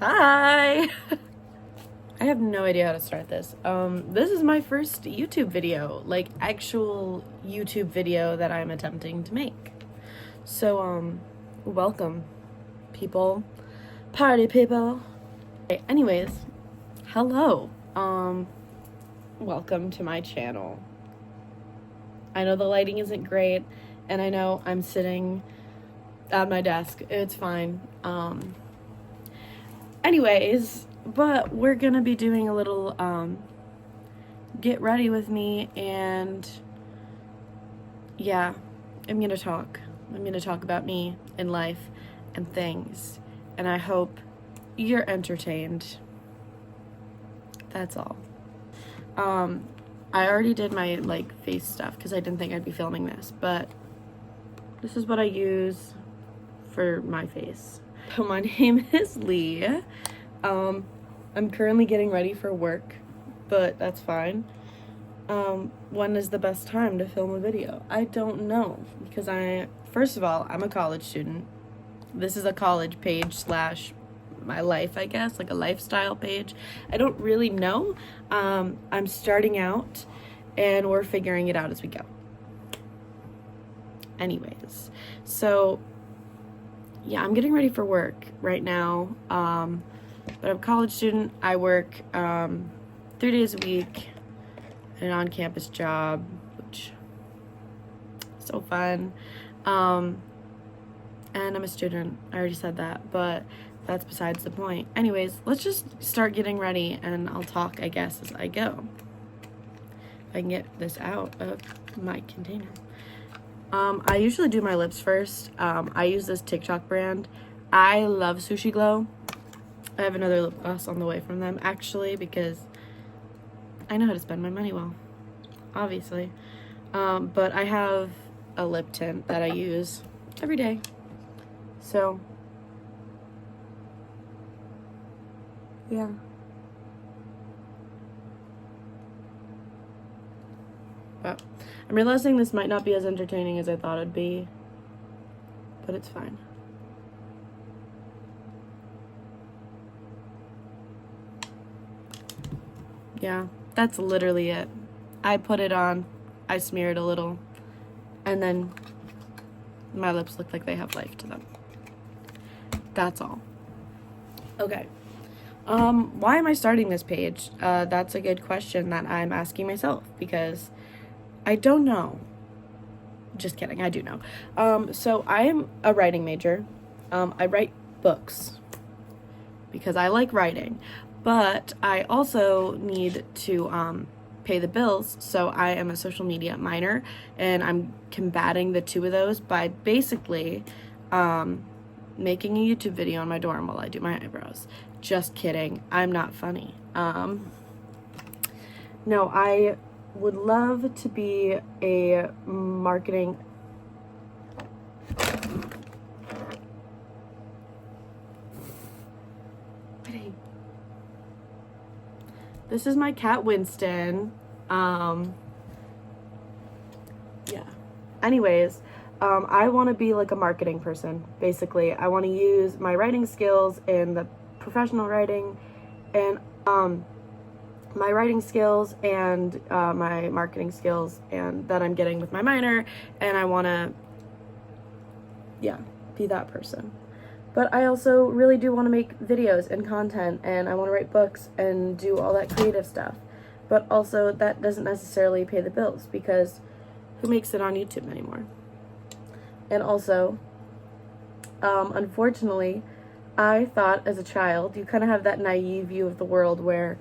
Hi! I have no idea how to start this. This is my first YouTube video, like actual YouTube video that I'm attempting to make. So, welcome, people. Party people. Okay, anyways, hello. Welcome to my channel. I know the lighting isn't great, and I know I'm sitting at my desk. It's fine. Anyways, but we're gonna be doing a little get ready with me, and yeah, I'm gonna talk about me and life and things, and I hope you're entertained. That's all. I already did my face stuff because I didn't think I'd be filming this, but this is what I use for my face. So my name is Lee. I'm currently getting ready for work, but that's fine. When is the best time to film a video? I don't know, because first of all, I'm a college student. This is a college page / my life, I guess, like a lifestyle page. I don't really know. I'm starting out, and we're figuring it out as we go. Anyways, so yeah, I'm getting ready for work right now. But I'm a college student. I work 3 days a week, an on-campus job, which is so fun. And I'm a student. I already said that, but that's besides the point. Anyways, let's just start getting ready, and I'll talk, I guess, as I go. If I can get this out of my container. I usually do my lips first. I use this TikTok brand. I love Sushi Glow. I have another lip gloss on the way from them, actually, because I know how to spend my money well, obviously. But I have a lip tint that I use every day. So, yeah. But I'm realizing this might not be as entertaining as I thought it'd be, but it's fine. Yeah, that's literally it. I put it on, I smeared a little, and then my lips look like they have life to them. That's all. Okay. Why am I starting this page? That's a good question that I'm asking myself, because I don't know. Just kidding, I do know. So I am a writing major. I write books because I like writing, but I also need to pay the bills, so I am a social media minor, and I'm combating the two of those by basically making a YouTube video on my dorm while I do my eyebrows. Just kidding, I'm not funny. No, I would love to be a marketing... This is my cat, Winston. Yeah. Anyways, I want to be like a marketing person, basically. I want to use my writing skills in the professional writing, and my writing skills and my marketing skills and that I'm getting with my minor, and I want to, yeah, be that person. But I also really do want to make videos and content, and I want to write books and do all that creative stuff. But also, that doesn't necessarily pay the bills, because who makes it on YouTube anymore? And also, unfortunately, I thought as a child, you kind of have that naive view of the world where,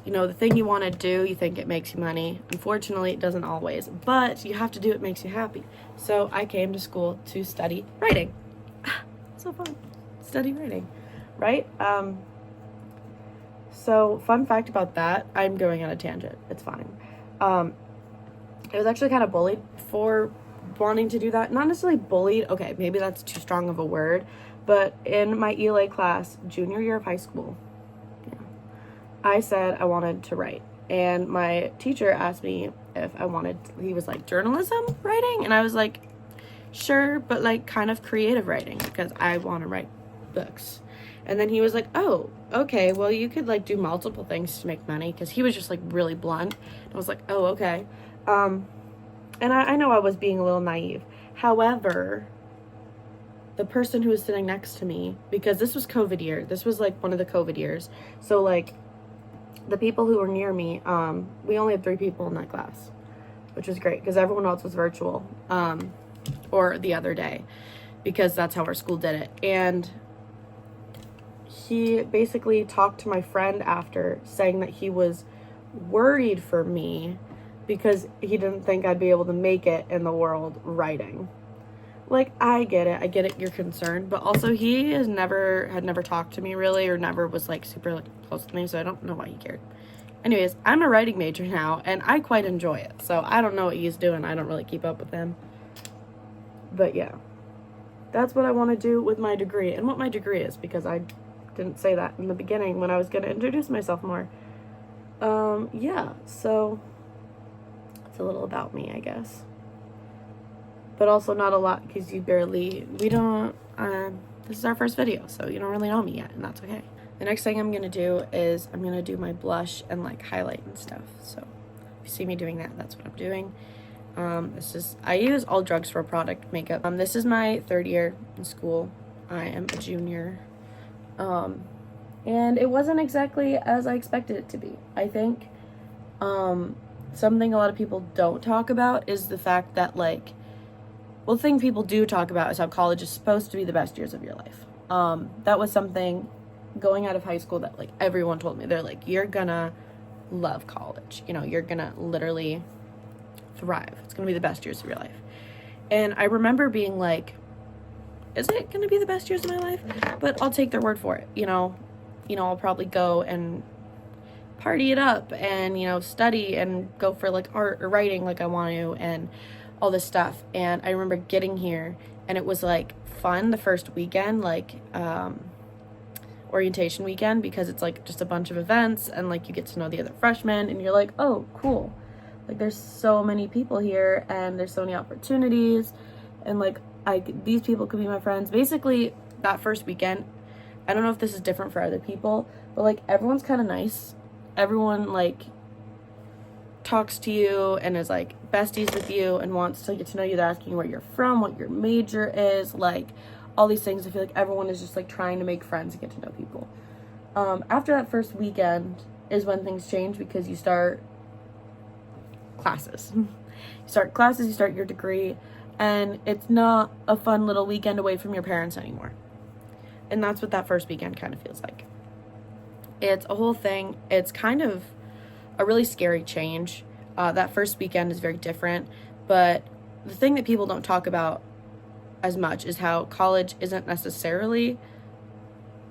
you know, the thing you want to do, you think it makes you money. Unfortunately, it doesn't always, but you have to do what makes you happy. So I came to school to study writing. So fun. Study writing, right? So fun fact about that, I'm going on a tangent, it's fine. I was actually kind of bullied for wanting to do that. Not necessarily bullied, okay, maybe that's too strong of a word, but in my ELA class, junior year of high school, yeah, I said I wanted to write, and my teacher asked me if I wanted, he was like, journalism writing? And I was like, sure, but like kind of creative writing, because I want to write books. And then he was like, oh, okay, well, you could like do multiple things to make money, because he was just like really blunt. I was like, oh, okay. And I know I was being a little naive. However, the person who was sitting next to me, because this was COVID year, this was like one of the COVID years, so like the people who were near me, we only had 3 people in that class, which was great because everyone else was virtual, or the other day, because that's how our school did it. And he basically talked to my friend after, saying that he was worried for me because he didn't think I'd be able to make it in the world writing. Like, I get it, you're concerned, but also he had never talked to me really, or never was like super like close to me, so I don't know why he cared. Anyways, I'm a writing major now, and I quite enjoy it, so I don't know what he's doing. I don't really keep up with him. But yeah, that's what I want to do with my degree, and what my degree is, because I didn't say that in the beginning when I was going to introduce myself more. Yeah, so it's a little about me, I guess. But also not a lot, because this is our first video, so you don't really know me yet, and that's okay. The next thing I'm going to do is I'm going to do my blush and like highlight and stuff. So if you see me doing that, that's what I'm doing. I use All Drugs for Product makeup. This is my 3rd year in school. I am a junior. And it wasn't exactly as I expected it to be. I think something a lot of people don't talk about is the fact that like, well, the thing people do talk about is how college is supposed to be the best years of your life. That was something going out of high school that like everyone told me. They're like, you're gonna love college. You know, you're gonna literally thrive. It's gonna be the best years of your life. And I remember being like, is it gonna be the best years of my life? But I'll take their word for it. You know, I'll probably go and party it up and, study and go for like art or writing like I want to, and all this stuff. And I remember getting here, and it was like fun the first weekend, like orientation weekend, because it's like just a bunch of events, and like you get to know the other freshmen, and you're like, oh, cool, like there's so many people here, and there's so many opportunities, and like these people could be my friends. Basically, that first weekend, I don't know if this is different for other people, but like everyone's kind of nice. Everyone like talks to you and is like besties with you and wants to get to know you. They're asking where you're from, what your major is, like all these things. I feel like everyone is just like trying to make friends and get to know people. After that first weekend is when things change, because you start classes. You start your degree, and it's not a fun little weekend away from your parents anymore. And that's what that first weekend kind of feels like. It's a whole thing. It's kind of a really scary change. That first weekend is very different, but the thing that people don't talk about as much is how college isn't necessarily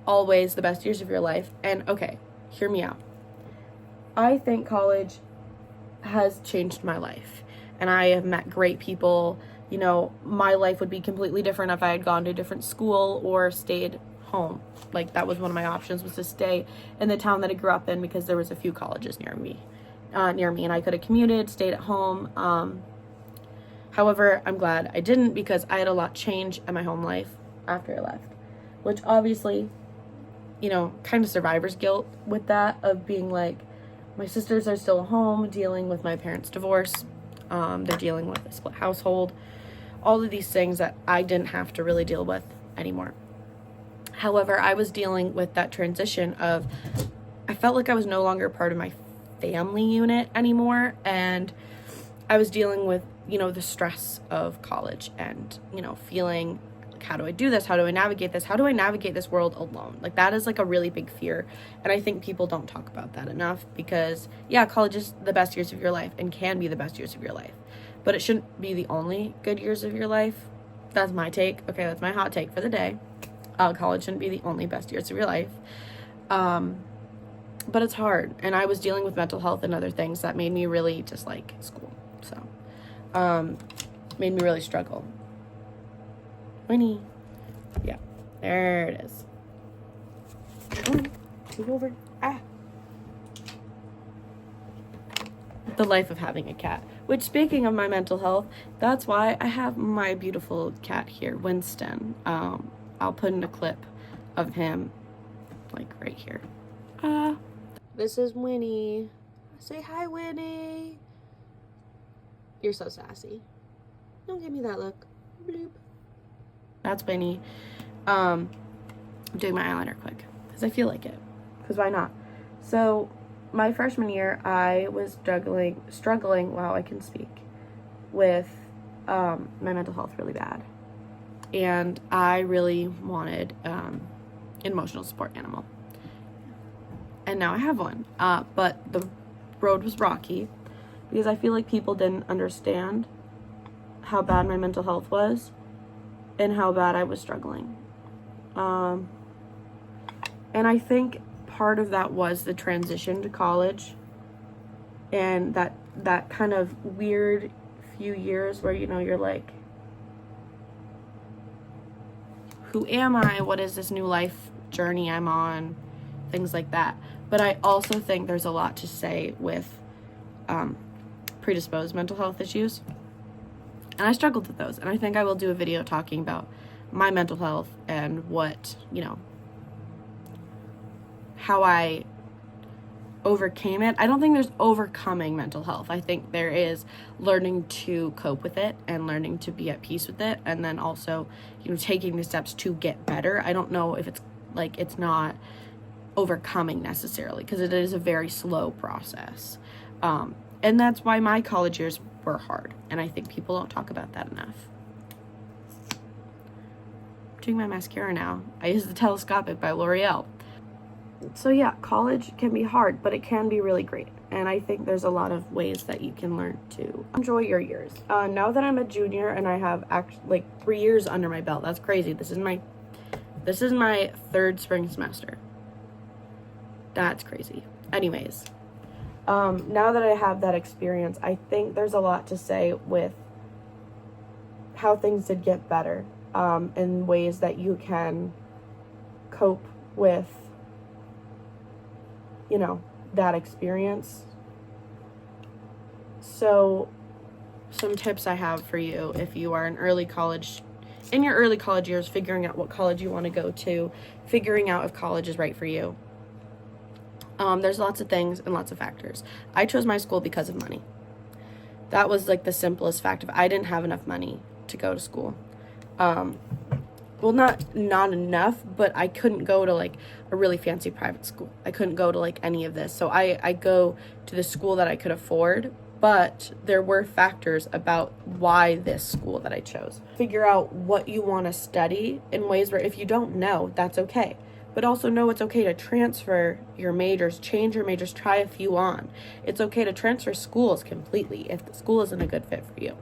always the best years of your life. And okay, hear me out. I think college has changed my life, and I have met great people. My life would be completely different if I had gone to a different school or stayed home. Like, that was one of my options, was to stay in the town that I grew up in, because there was a few colleges near me, and I could have commuted, stayed at home. However, I'm glad I didn't, because I had a lot change in my home life after I left, which obviously, kind of survivor's guilt with that, of being like, my sisters are still home dealing with my parents' divorce. They're dealing with a split household, all of these things that I didn't have to really deal with anymore. However, I was dealing with that transition of, I felt like I was no longer part of my family unit anymore, and I was dealing with, the stress of college, and, feeling like, how do I do this? How do I navigate this? How do I navigate this world alone? Like, that is like a really big fear, and I think people don't talk about that enough, because yeah, college is the best years of your life and can be the best years of your life, but it shouldn't be the only good years of your life. That's my take. Okay, that's my hot take for the day. College shouldn't be the only best years of your life. But it's hard, and I was dealing with mental health and other things that made me really dislike school. So, made me really struggle. Winnie. Yeah, there it is. Move over. The life of having a cat. Which, speaking of my mental health, that's why I have my beautiful cat here, Winston. I'll put in a clip of him like right here. This is Winnie. Say hi, Winnie. You're so sassy. Don't give me that look. Bloop. That's Winnie. I'm doing my eyeliner quick because I feel like it. Because why not? So, my freshman year, I was struggling, wow, I can speak, with my mental health really bad. And I really wanted an emotional support animal. And now I have one. But the road was rocky because I feel like people didn't understand how bad my mental health was and how bad I was struggling. And I think part of that was the transition to college and that kind of weird few years where, you know, you're like, who am I? What is this new life journey I'm on? Things like that. But I also think there's a lot to say with predisposed mental health issues. And I struggled with those. And I think I will do a video talking about my mental health and what, you know, how I overcame it. I don't think there's overcoming mental health. I think there is learning to cope with it and learning to be at peace with it, and then also, you know, taking the steps to get better. I don't know if it's like it's not overcoming necessarily, because it is a very slow process. And that's why my college years were hard, and I think people don't talk about that enough. I'm doing my mascara now. I use the Telescopic by L'Oreal. So yeah, college can be hard, but it can be really great. And I think there's a lot of ways that you can learn to enjoy your years. Now that I'm a junior and I have like 3 years under my belt, that's crazy. This is my third spring semester. That's crazy. Anyways, now that I have that experience, I think there's a lot to say with how things did get better, in ways that you can cope with, you know, that experience. So some tips I have for you if you are in your early college years, figuring out what college you want to go to, figuring out if college is right for you. There's lots of things and lots of factors. I chose my school because of money. That was like the simplest fact. If I didn't have enough money to go to school, well, not enough, but I couldn't go to like a really fancy private school. I couldn't go to like any of this. So I go to the school that I could afford, but there were factors about why this school that I chose. Figure out what you want to study in ways where if you don't know, that's okay. But also know it's okay to transfer your majors, change your majors, try a few on. It's okay to transfer schools completely if the school isn't a good fit for you.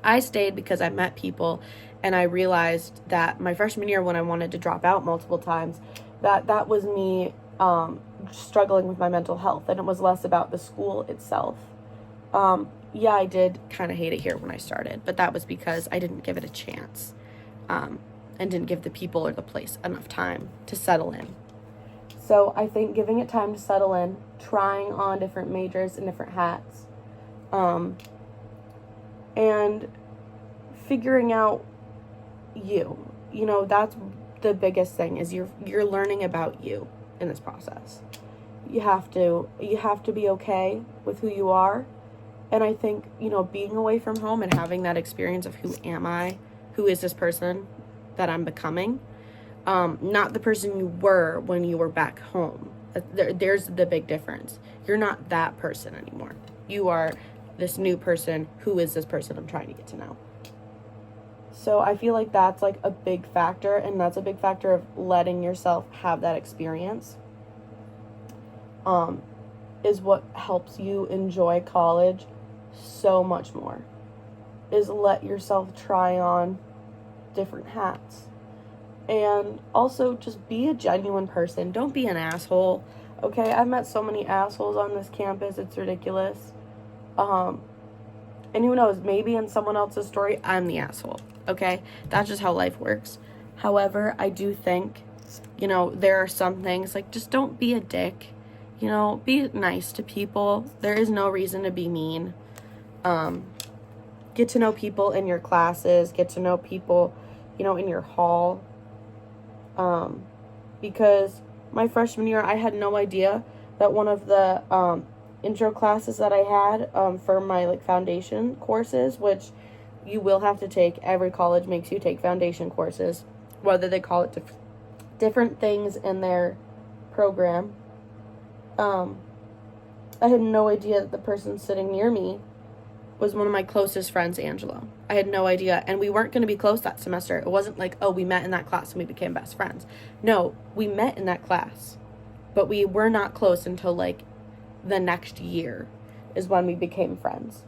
I stayed because I met people and I realized that my freshman year, when I wanted to drop out multiple times, that was me struggling with my mental health, and it was less about the school itself. Yeah, I did kind of hate it here when I started, but that was because I didn't give it a chance, and didn't give the people or the place enough time to settle in. So I think giving it time to settle in, trying on different majors and different hats, and figuring out you know, that's the biggest thing, is you're learning about you in this process. You have to be okay with who you are. And I think, you know, being away from home and having that experience of who am I, who is this person that I'm becoming, not the person you were when you were back home. There's the big difference. You're not that person anymore. You are this new person. Who is this person I'm trying to get to know? So I feel like that's like a big factor, and that's a big factor of letting yourself have that experience, is what helps you enjoy college so much more, is let yourself try on different hats. And also just be a genuine person. Don't be an asshole. Okay, I've met so many assholes on this campus, it's ridiculous. And who knows, maybe in someone else's story, I'm the asshole. Okay, that's just how life works. However, I do think, you know, there are some things, like, just don't be a dick. You know, be nice to people. There is no reason to be mean. Get to know people in your classes. Get to know people, you know, in your hall. Because my freshman year, I had no idea that one of the intro classes that I had for my like foundation courses, which you will have to take, every college makes you take foundation courses, whether they call it different things in their program. I had no idea that the person sitting near me was one of my closest friends, Angelo. I had no idea. And we weren't going to be close that semester. It wasn't like, oh, we met in that class and we became best friends. No, we met in that class. But we were not close until like the next year is when we became friends.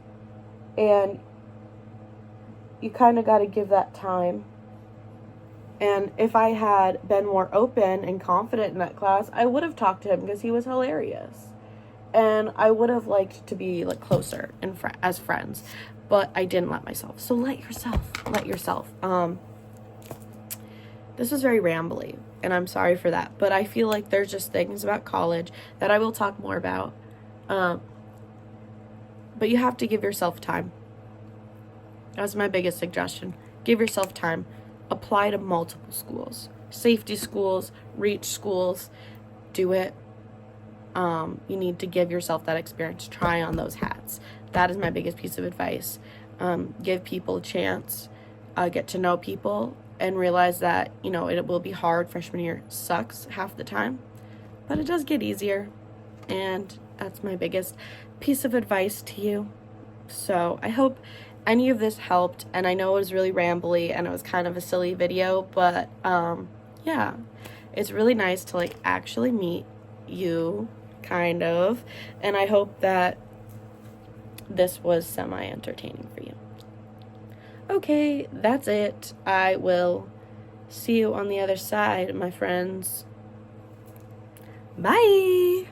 And you kind of got to give that time. And if I had been more open and confident in that class, I would have talked to him because he was hilarious. And I would have liked to be like closer and as friends, but I didn't let myself. So let yourself. This was very rambly, and I'm sorry for that. But I feel like there's just things about college that I will talk more about. But you have to give yourself time. That's my biggest suggestion. Give yourself time. Apply to multiple schools, safety schools, reach schools. Do it. You need to give yourself that experience. Try on those hats. That is my biggest piece of advice. Give people a chance. Get to know people and realize that, you know, it will be hard. Freshman year sucks half the time, but it does get easier. And that's my biggest piece of advice to you. So I hope any of this helped. And I know it was really rambly and it was kind of a silly video, but yeah, it's really nice to like actually meet you, kind of, and I hope that this was semi-entertaining for you. Okay, that's it. I will see you on the other side, my friends. Bye!